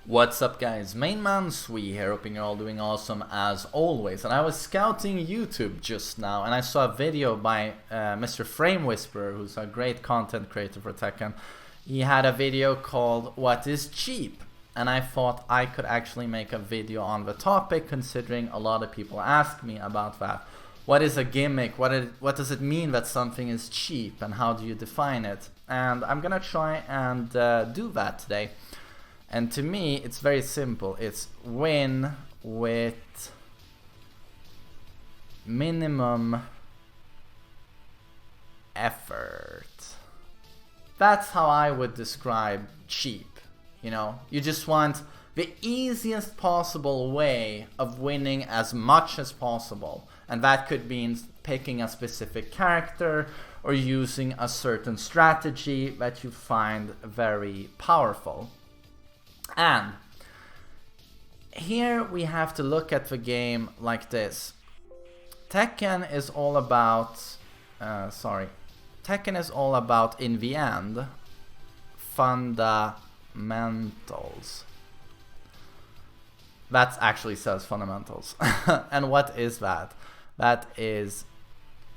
What's up guys, MainManSWE here, hoping you're all doing awesome as always. And I was scouting YouTube just now and I saw a video by Mr. Frame Whisperer, who's a great content creator for Tekken. He had a video called What is Cheap? And I thought I could actually make a video on the topic, considering a lot of people ask me about that. What is a gimmick? What does it mean that something is cheap, and how do you define it? And I'm gonna try and do that today. And to me, it's very simple. It's win with minimum effort. That's how I would describe cheap. You know, you just want the easiest possible way of winning as much as possible. And that could mean picking a specific character or using a certain strategy that you find very powerful. And here we have to look at the game like this. Tekken is all about, Tekken is all about, in the end, fundamentals. That actually says fundamentals. And what is that? That is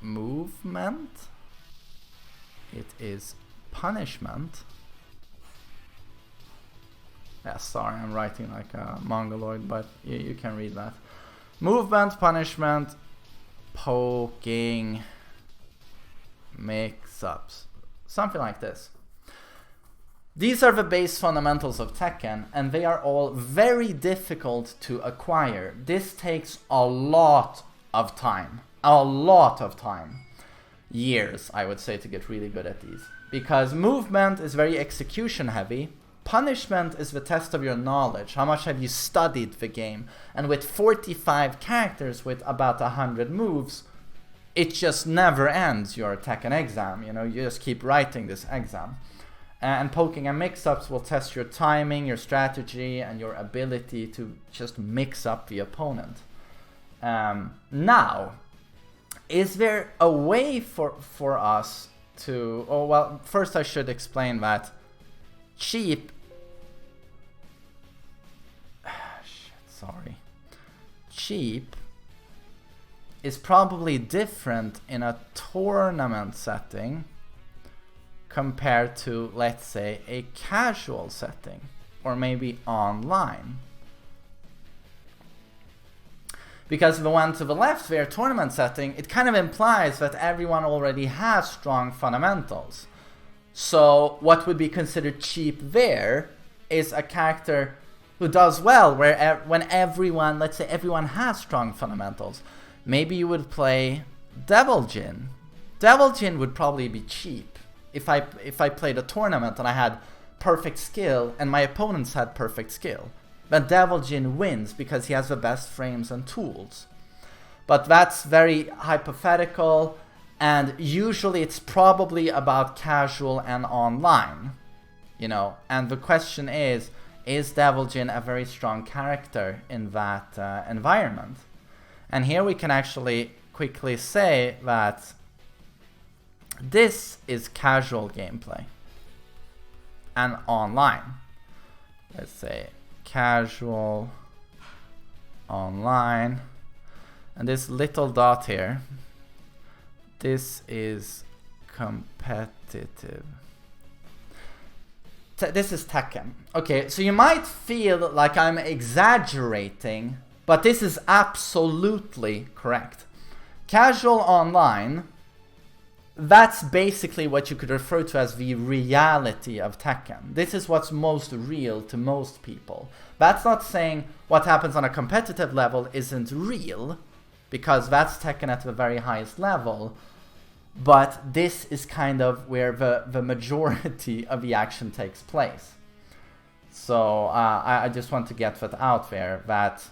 movement. It is punishment. Yeah, sorry, I'm writing like a mongoloid, but you can read that. Movement, punishment, poking, mix-ups. Something like this. These are the base fundamentals of Tekken, and they are all very difficult to acquire. This takes a lot of time. A lot of time. Years, I would say, to get really good at these. Because movement is very execution heavy. Punishment is the test of your knowledge. How much have you studied the game? And with 45 characters with about 100 moves, it just never ends your Tekken exam. You know, you just keep writing this exam. And poking and mix-ups will test your timing, your strategy, and your ability to just mix up the opponent. Now, is there a way for us to... Oh, well, first I should explain that cheap... Cheap is probably different in a tournament setting compared to, let's say, a casual setting, or maybe online. Because the one to the left there, tournament setting, it kind of implies that everyone already has strong fundamentals. So what would be considered cheap there is a character who does well when everyone, let's say everyone has strong fundamentals. Maybe you would play Devil Jin. Devil Jin would probably be cheap if I played a tournament and I had perfect skill and my opponents had perfect skill. Then Devil Jin wins because he has the best frames and tools. But that's very hypothetical, and usually it's probably about casual and online, you know. And the question is Devil Jin a very strong character in that environment? And here we can actually quickly say that this is casual gameplay and online. Let's say casual, online, and this little dot here, this is competitive. This is Tekken. Okay, so you might feel like I'm exaggerating, but this is absolutely correct. Casual online, that's basically what you could refer to as the reality of Tekken. This is what's most real to most people. That's not saying what happens on a competitive level isn't real, because that's Tekken at the very highest level. But this is kind of where the majority of the action takes place. So I just want to get that out there, that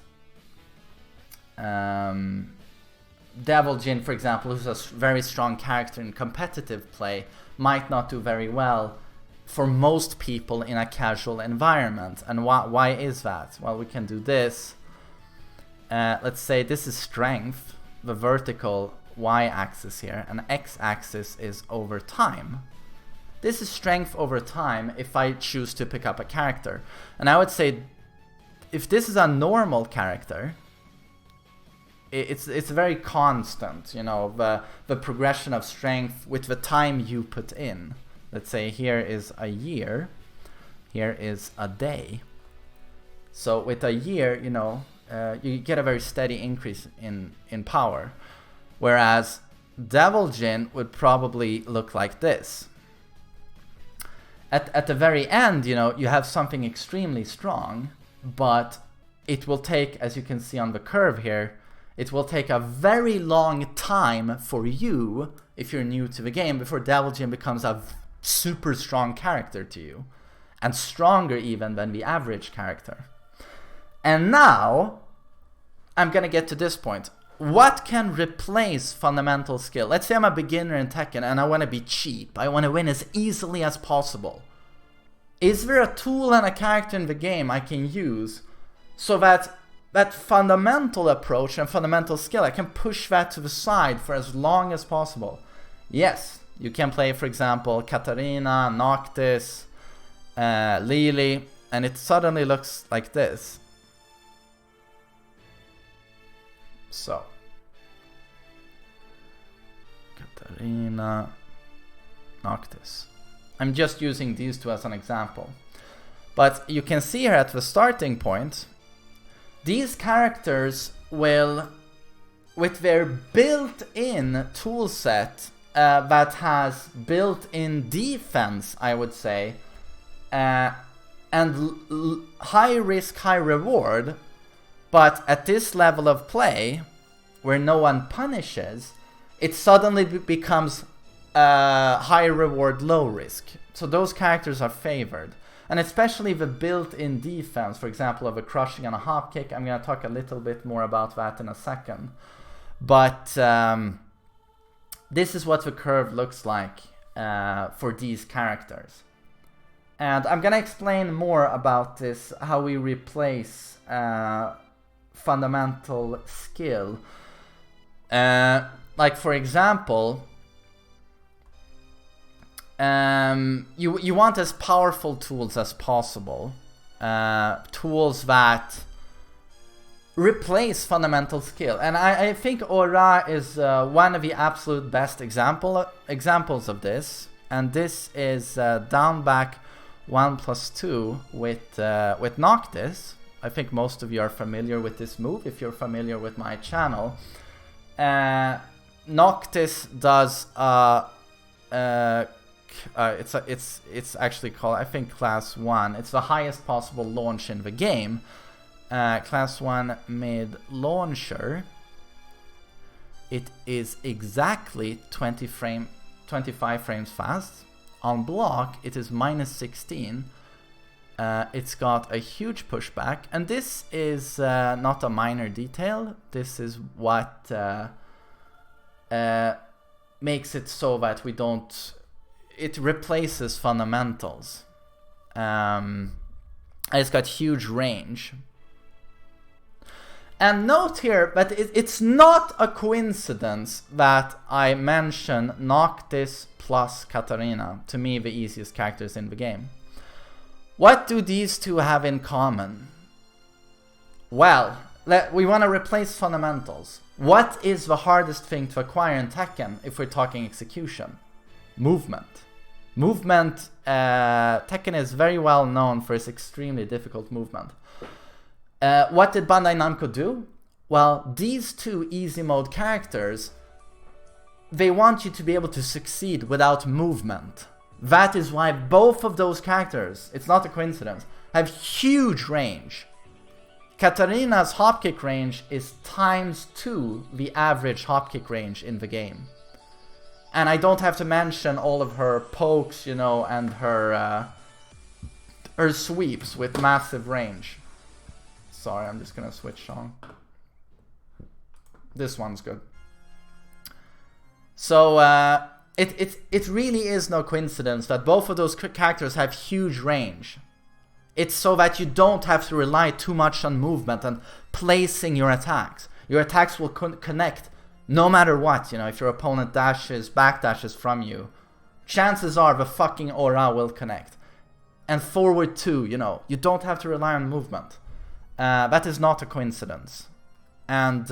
Devil Jin, for example, who's a very strong character in competitive play, might not do very well for most people in a casual environment. And why is that? Well, we can do this. Let's say this is strength, the vertical y-axis here, and x-axis is over time. This is strength over time if I choose to pick up a character. And I would say if this is a normal character, it's very constant, you know, the progression of strength with the time you put in. Let's say here is a year, here is a day. So with a year, you know, you get a very steady increase in power. Whereas Devil Jin would probably look like this. At the very end, you know, you have something extremely strong, but it will take, as you can see on the curve here, it will take a very long time for you, if you're new to the game, before Devil Jin becomes a super strong character to you. And stronger even than the average character. And now, I'm gonna get to this point. What can replace fundamental skill? Let's say I'm a beginner in Tekken and I want to be cheap. I want to win as easily as possible. Is there a tool and a character in the game I can use so that that fundamental approach and fundamental skill, I can push that to the side for as long as possible? Yes, you can play, for example, Katarina, Noctis, Lily, and it suddenly looks like this. So, Katarina, Noctis. I'm just using these two as an example. But you can see here at the starting point, these characters will, with their built-in toolset that has built-in defense, I would say, and high risk, high reward, but at this level of play, where no one punishes, it suddenly becomes high reward, low risk. So those characters are favored. And especially the built-in defense, for example, of a crushing and a hop kick. I'm going to talk a little bit more about that in a second. But this is what the curve looks like for these characters. And I'm going to explain more about this, how we replace fundamental skill. Like, for example, you want as powerful tools as possible. Tools that replace fundamental skill. And I think Aura is one of the absolute best examples of this. And this is down back 1+2 with Noctis. I think most of you are familiar with this move if you're familiar with my channel. Noctis does it's actually called, I think, Class 1. It's the highest possible launch in the game. Class 1 mid launcher. It is exactly 25 frames fast. On block, it is -16. It's got a huge pushback, and this is not a minor detail. This is what makes it so that we don't. It replaces fundamentals. It's got huge range. And note here that it's not a coincidence that I mention Noctis plus Katarina, to me the easiest characters in the game. What do these two have in common? Well, we want to replace fundamentals. What is the hardest thing to acquire in Tekken if we're talking execution? Movement. Movement, Tekken is very well known for its extremely difficult movement. What did Bandai Namco do? Well, these two easy mode characters, they want you to be able to succeed without movement. That is why both of those characters, it's not a coincidence, have huge range. Katarina's hopkick range is ×2 the average hopkick range in the game. And I don't have to mention all of her pokes, you know, and her sweeps with massive range. Sorry, I'm just gonna switch on. This one's good. So it really is no coincidence that both of those characters have huge range. It's so that you don't have to rely too much on movement and placing your attacks. Your attacks will connect no matter what, you know, if your opponent backdashes from you. Chances are the fucking aura will connect. And forward too, you know, you don't have to rely on movement. That is not a coincidence. And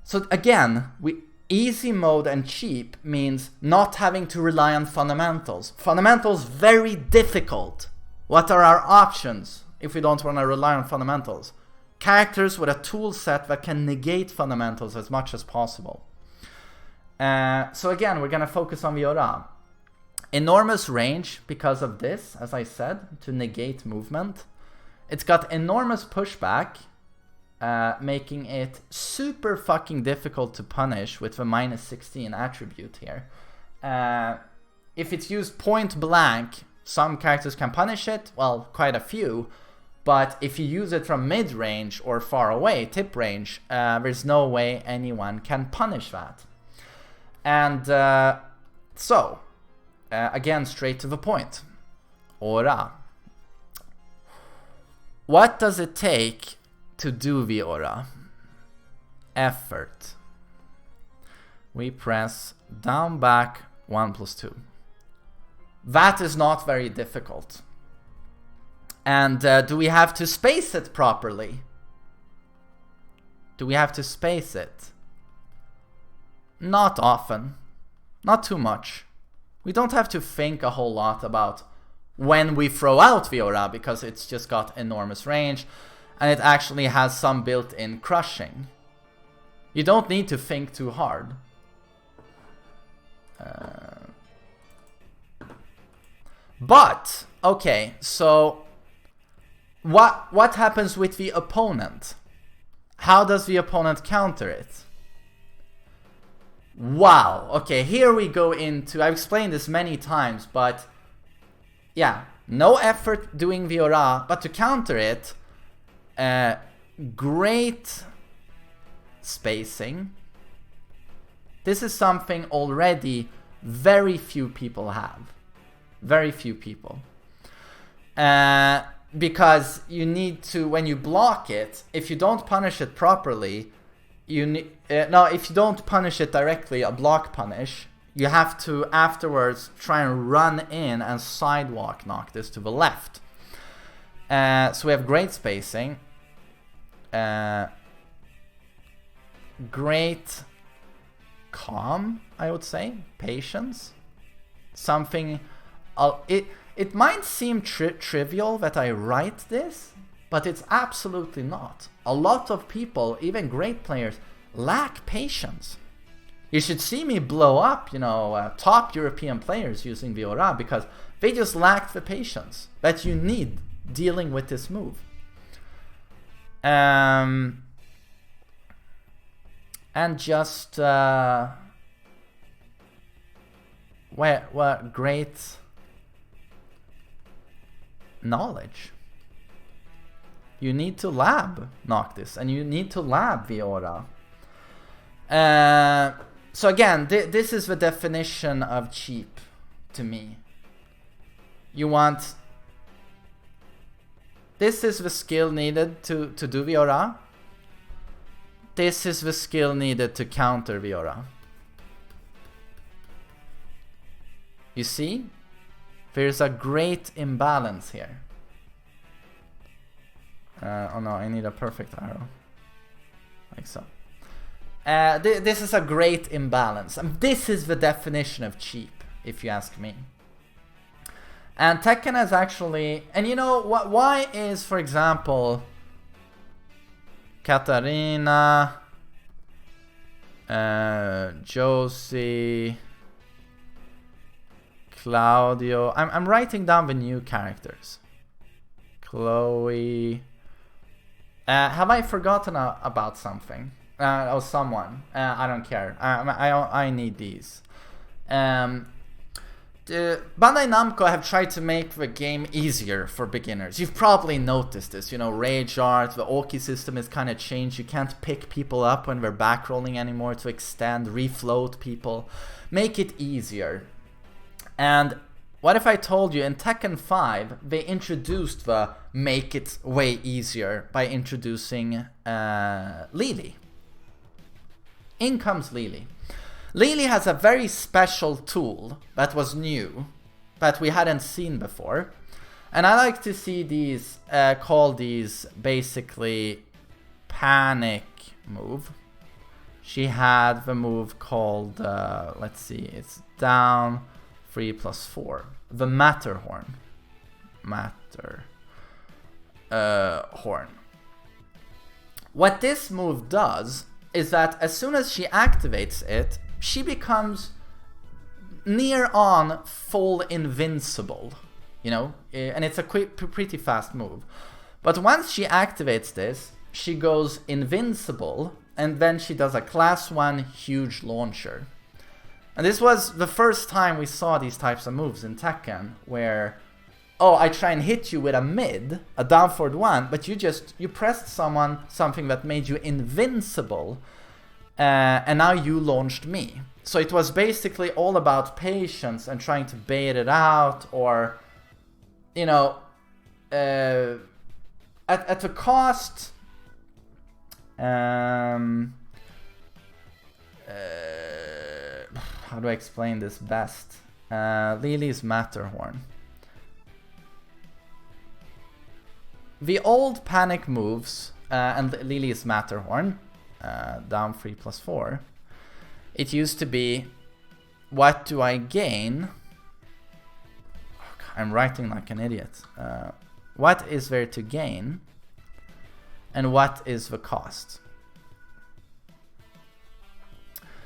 so again, easy mode and cheap means not having to rely on fundamentals. Fundamentals very difficult. What are our options if we don't want to rely on fundamentals? Characters with a tool set that can negate fundamentals as much as possible. So again, we're going to focus on Viora. Enormous range because of this, as I said, to negate movement. It's got enormous pushback, making it super fucking difficult to punish with the -16 attribute here. If it's used point blank, some characters can punish it, well, quite a few. But if you use it from mid-range or far away, tip range, there's no way anyone can punish that. And again, straight to the point. Aura. What does it take to do the aura? Effort. We press down, back, 1+2. That is not very difficult. And do we have to space it properly? Do we have to space it? Not often. Not too much. We don't have to think a whole lot about when we throw out the aura, because it's just got enormous range and it actually has some built-in crushing. You don't need to think too hard. But, okay, so what happens with the opponent? How does the opponent counter it? Wow, okay, here we go into, I've explained this many times, but yeah, no effort doing the aura, but to counter it, great spacing. This is something already very few people have. Very few people. Because you need to, when you block it, if you don't punish it properly, if you don't punish it directly, a block punish, you have to afterwards try and run in and sidewalk knock this to the left. So we have great spacing, great calm, I would say, patience. Something, it might seem trivial that I write this, but it's absolutely not. A lot of people, even great players, lack patience. You should see me blow up, top European players using the aura, because they just lack the patience that you need dealing with this move. And just what great knowledge. You need to lab knock this, and you need to lab the aura. So again, this is the definition of cheap to me. You want... This is the skill needed to do the aura. This is the skill needed to counter the aura. You see? There's a great imbalance here. Oh no, I need a perfect arrow. Like so. This is a great imbalance. And this is the definition of cheap, if you ask me. And Tekken has actually... And you know, why is, for example, Katarina, Josie, Claudio... I'm writing down the new characters. Chloe... have I forgotten about something? Or someone? I don't care. I need these. Bandai Namco have tried to make the game easier for beginners. You've probably noticed this. Rage Art, the Oki system is kind of changed. You can't pick people up when they're backrolling anymore to extend, refloat people. Make it easier. And what if I told you in Tekken 5 they introduced the make it way easier by introducing Lily. In comes Lily. Lily has a very special tool that was new, that we hadn't seen before. And I like to see these, call these basically panic move. She had the move called, let's see, it's down 3+4. The Matterhorn. Horn. What this move does is that as soon as she activates it, she becomes near on full invincible, you know, and it's a pretty fast move. But once she activates this, she goes invincible, and then she does a class 1 huge launcher. And this was the first time we saw these types of moves in Tekken, where, oh, I try and hit you with a mid, a down forward 1, but you pressed something that made you invincible, and now you launched me. So it was basically all about patience and trying to bait it out, or, you know, at the cost. How do I explain this best? Lily's Matterhorn. The old panic moves and Lily's Matterhorn, down 3+4. It used to be, what do I gain? I'm writing like an idiot. What is there to gain? And what is the cost?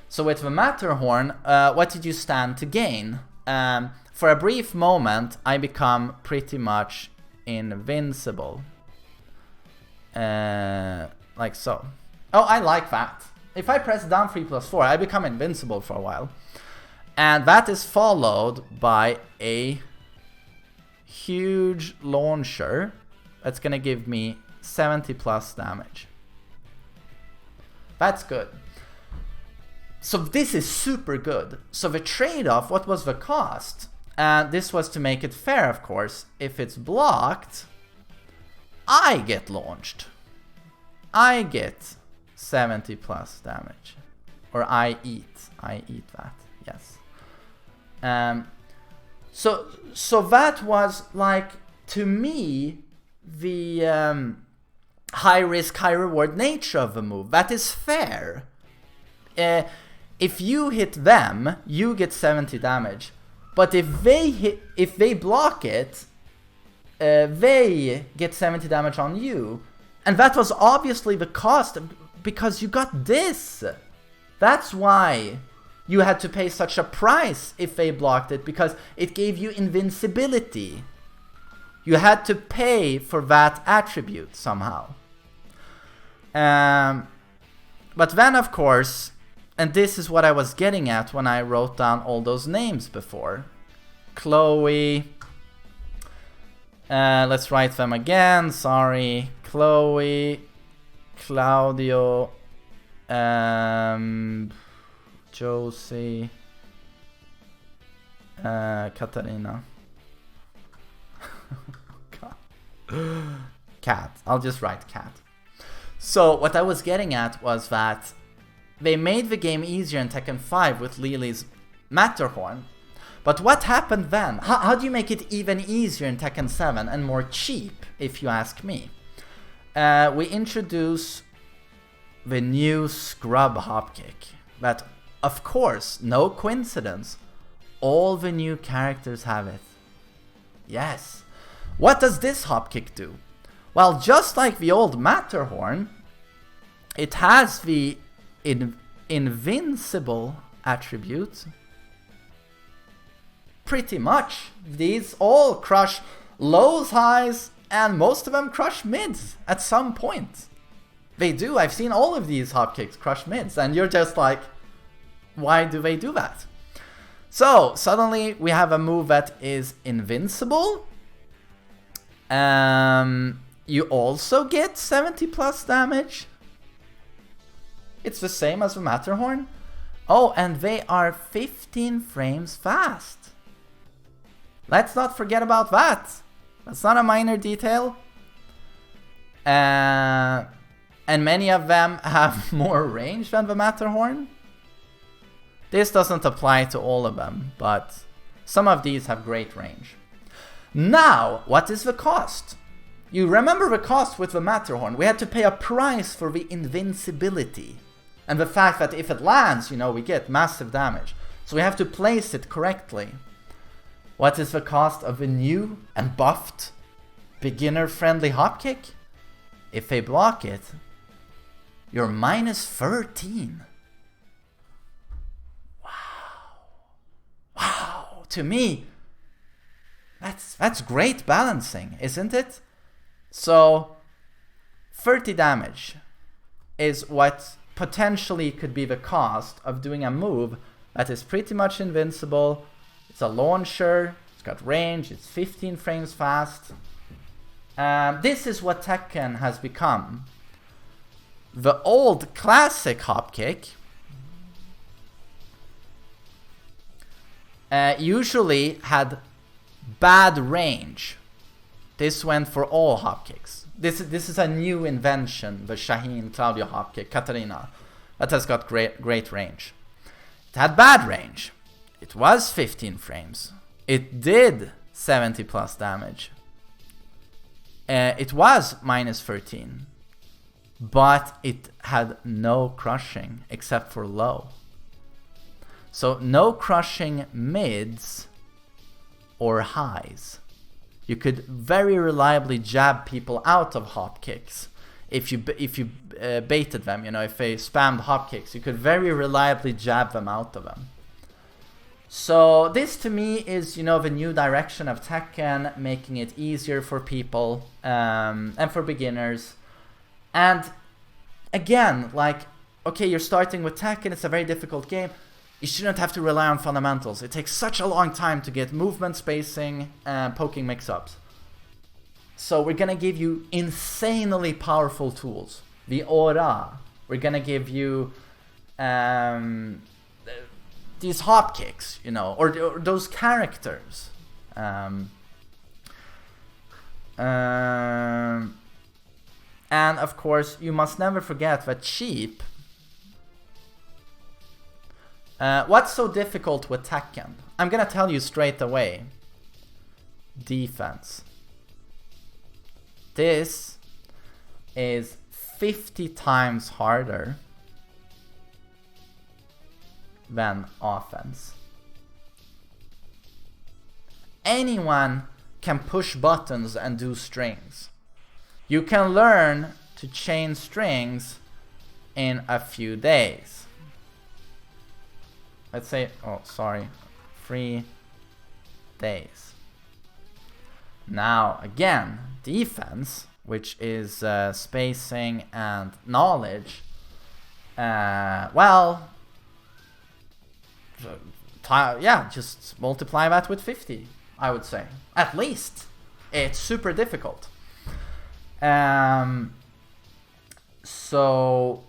So with the Matterhorn, what did you stand to gain? For a brief moment, I become pretty much invincible. Like so. Oh, I like that. If I press down 3+4, I become invincible for a while. And that is followed by a huge launcher that's gonna give me 70 plus damage. That's good. So this is super good. So the trade-off, what was the cost? This was to make it fair, of course. If it's blocked, I get launched. I get 70 plus damage. Or I eat that, yes. So that was, like, to me, the high risk, high reward nature of the move. That is fair. If you hit them, you get 70 damage. But if they block it, they get 70 damage on you. And that was obviously the cost, because you got this. That's why you had to pay such a price if they blocked it, because it gave you invincibility. You had to pay for that attribute somehow. But then, of course, and this is what I was getting at when I wrote down all those names before. Chloe. Let's write them again. Sorry. Chloe. Claudio. Josie. Katarina. Cat. I'll just write cat. So what I was getting at was that they made the game easier in Tekken 5 with Lily's Matterhorn. But what happened then? How do you make it even easier in Tekken 7 and more cheap, if you ask me? We introduce the new Scrub Hopkick. That, of course, no coincidence, all the new characters have it. Yes. What does this Hopkick do? Well, just like the old Matterhorn, it has the invincible attribute. Pretty much. These all crush lows, highs, and most of them crush mids at some point. They do. I've seen all of these hopkicks crush mids, and you're just like, why do they do that? So, suddenly we have a move that is invincible. You also get 70 plus damage. It's the same as the Matterhorn. Oh, and they are 15 frames fast. Let's not forget about that. That's not a minor detail. And many of them have more range than the Matterhorn. This doesn't apply to all of them, but some of these have great range. Now, what is the cost? You remember the cost with the Matterhorn. We had to pay a price for the invincibility. And the fact that if it lands, you know, we get massive damage. So we have to place it correctly. What is the cost of a new and buffed beginner-friendly hopkick? If they block it, you're minus 13. Wow. To me, that's great balancing, isn't it? So 30 damage is what potentially could be the cost of doing a move that is pretty much invincible. It's a launcher, it's got range, it's 15 frames fast. This is what Tekken has become. The old classic hopkick usually had bad range. This went for all hopkicks. This is a new invention, the Shaheen Claudio hopkick, Katarina, that has got great range. It had bad range. It was 15 frames. It did 70 plus damage. It was minus 13. But it had no crushing except for low. So no crushing mids or highs. You could very reliably jab people out of hop kicks if you baited them. You know, if they spammed hop kicks, you could very reliably jab them out of them. So this to me is, you know, the new direction of Tekken, making it easier for people and for beginners. And again, like, okay, you're starting with Tekken, it's a very difficult game. You shouldn't have to rely on fundamentals. It takes such a long time to get movement, spacing, and poking mix-ups. So we're gonna give you insanely powerful tools. The aura. We're gonna give you these hop kicks, you know, or those characters. And of course, you must never forget that cheap. What's so difficult with Tekken? I'm gonna tell you straight away. Defense. This is 50 times harder than offense. Anyone can push buttons and do strings. You can learn to chain strings in a few days. Let's say, 3 days. Now, again, defense, which is spacing and knowledge, well, yeah, just multiply that with 50, I would say. At least. It's super difficult. So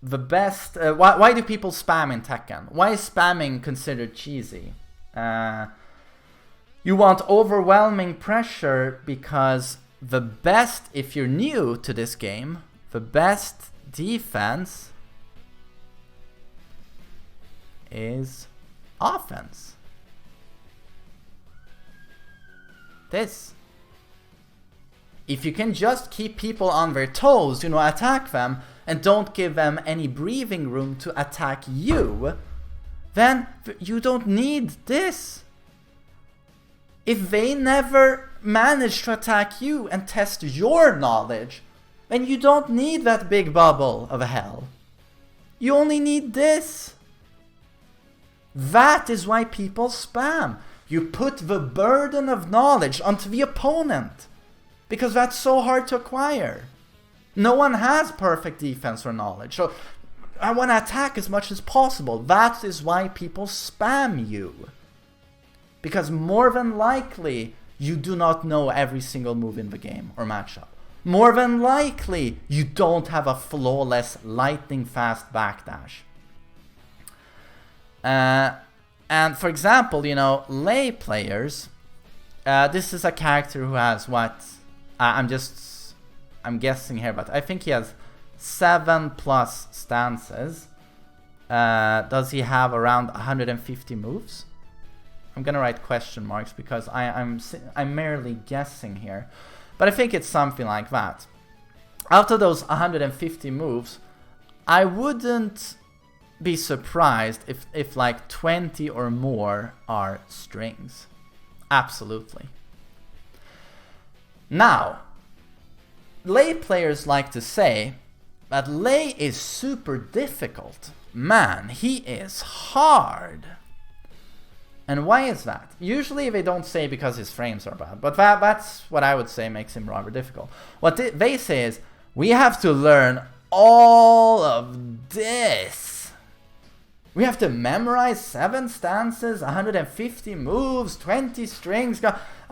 the best, why do people spam in Tekken? Why is spamming considered cheesy? You want overwhelming pressure because the best, if you're new to this game, the best defense is offense. This. If you can just keep people on their toes, you know, attack them, and don't give them any breathing room to attack you, then you don't need this. If they never manage to attack you and test your knowledge, then you don't need that big bubble of hell. You only need this. That is why people spam. You put the burden of knowledge onto the opponent, because that's so hard to acquire. No one has perfect defense or knowledge, so I want to attack as much as possible. That is why people spam you. Because more than likely, you do not know every single move in the game or matchup. More than likely, you don't have a flawless lightning fast backdash. And for example, you know, lay players, this is a character who has what, I'm guessing here, but I think he has 7+ stances. Does he have around 150 moves? I'm gonna write question marks because I'm merely guessing here, but I think it's something like that. Out of those 150 moves, I wouldn't be surprised if like 20 or more are strings. Absolutely. Now, Lei players like to say that Lei is super difficult. Man, he is hard. And why is that? Usually they don't say because his frames are bad, but that's what I would say makes him rather difficult. What they say is, we have to learn all of this. We have to memorize 7 stances, 150 moves, 20 strings.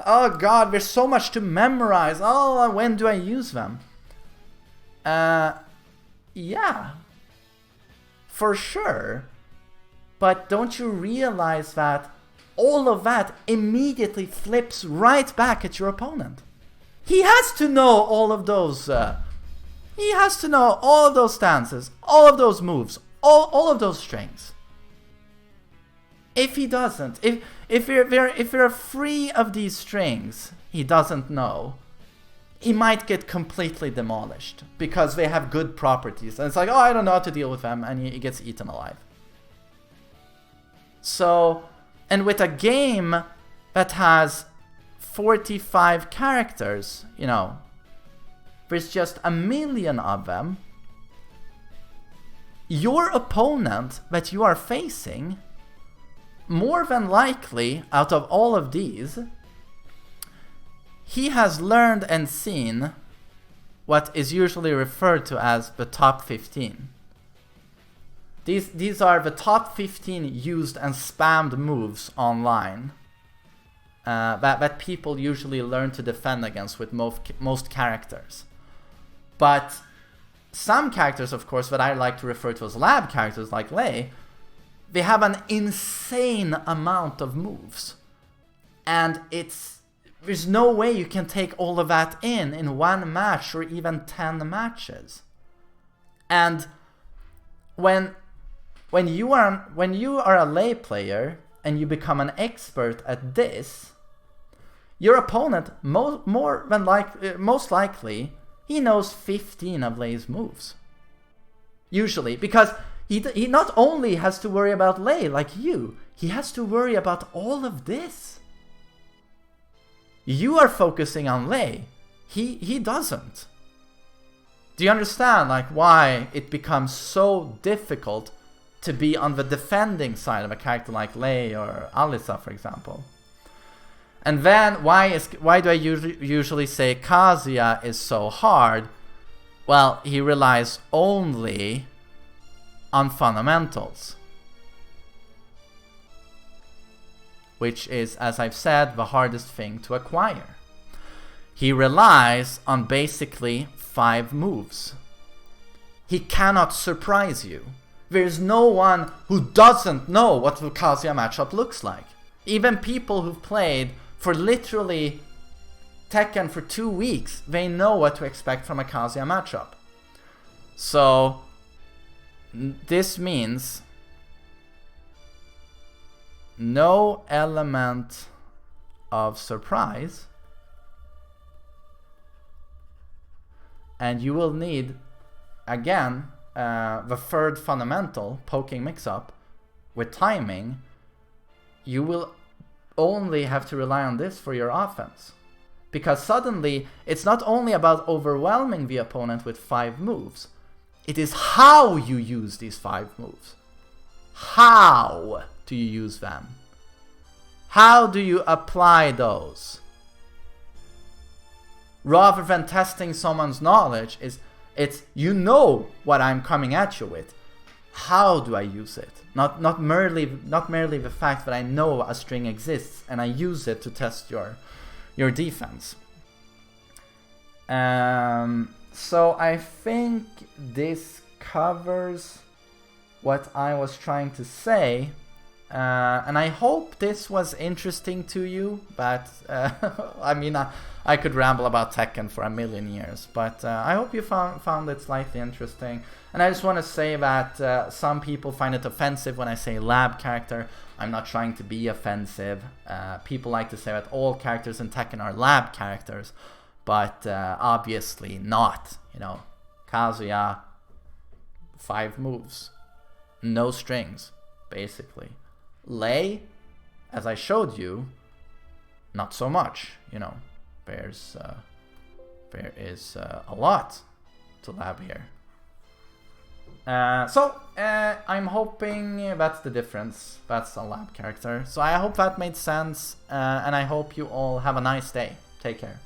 Oh god, there's so much to memorize. Oh, when do I use them? Yeah. For sure. But don't you realize that all of that immediately flips right back at your opponent? He has to know all of those. He has to know all of those stances, all of those moves, all of those strings. If he doesn't, if you're free of these strings, he doesn't know, he might get completely demolished because they have good properties. And it's like, oh, I don't know how to deal with them, and he gets eaten alive. So, and with a game that has 45 characters, you know, there's just 1 million of them, your opponent that you are facing, more than likely, out of all of these, he has learned and seen what is usually referred to as the top 15. These are the top 15 used and spammed moves online that people usually learn to defend against with most characters. But some characters, of course, that I like to refer to as lab characters like Lei, they have an insane amount of moves. And there's no way you can take all of that in 1 match or even 10 matches. And when you are a Lei player and you become an expert at this, your opponent most likely he knows 15 of Lei's moves. Usually, because he not only has to worry about Lei like you, he has to worry about all of this. You are focusing on Lei. He doesn't. Do you understand like why it becomes so difficult to be on the defending side of a character like Lei or Alyssa, for example? And then why do I usually say Kazuya is so hard? Well, he relies only on fundamentals, which is, as I've said, the hardest thing to acquire. He relies on basically 5 moves. He cannot surprise you. There's no one who doesn't know what the Kazuya matchup looks like. Even people who've played for literally Tekken for 2 weeks, they know what to expect from a Kazuya matchup. So this means no element of surprise, and you will need, again, the third fundamental, poking mix-up, with timing. You will only have to rely on this for your offense. Because suddenly, it's not only about overwhelming the opponent with 5 moves, it is how you use these 5 moves. How do you use them? How do you apply those? Rather than testing someone's knowledge, it's you know what I'm coming at you with. How do I use it? Not merely the fact that I know a string exists and I use it to test your defense. So I think this covers what I was trying to say And I hope this was interesting to you, but I mean, I could ramble about Tekken for a million years, but I hope you found it slightly interesting. And I just want to say that some people find it offensive when I say lab character. I'm not trying to be offensive. People like to say that all characters in Tekken are lab characters, but obviously not. You know, Kazuya, 5 moves, no strings, basically. Lei, as I showed you, not so much. You know, there is a lot to lab here. So I'm hoping that's the difference. That's a lab character. So I hope that made sense, and I hope you all have a nice day. Take care.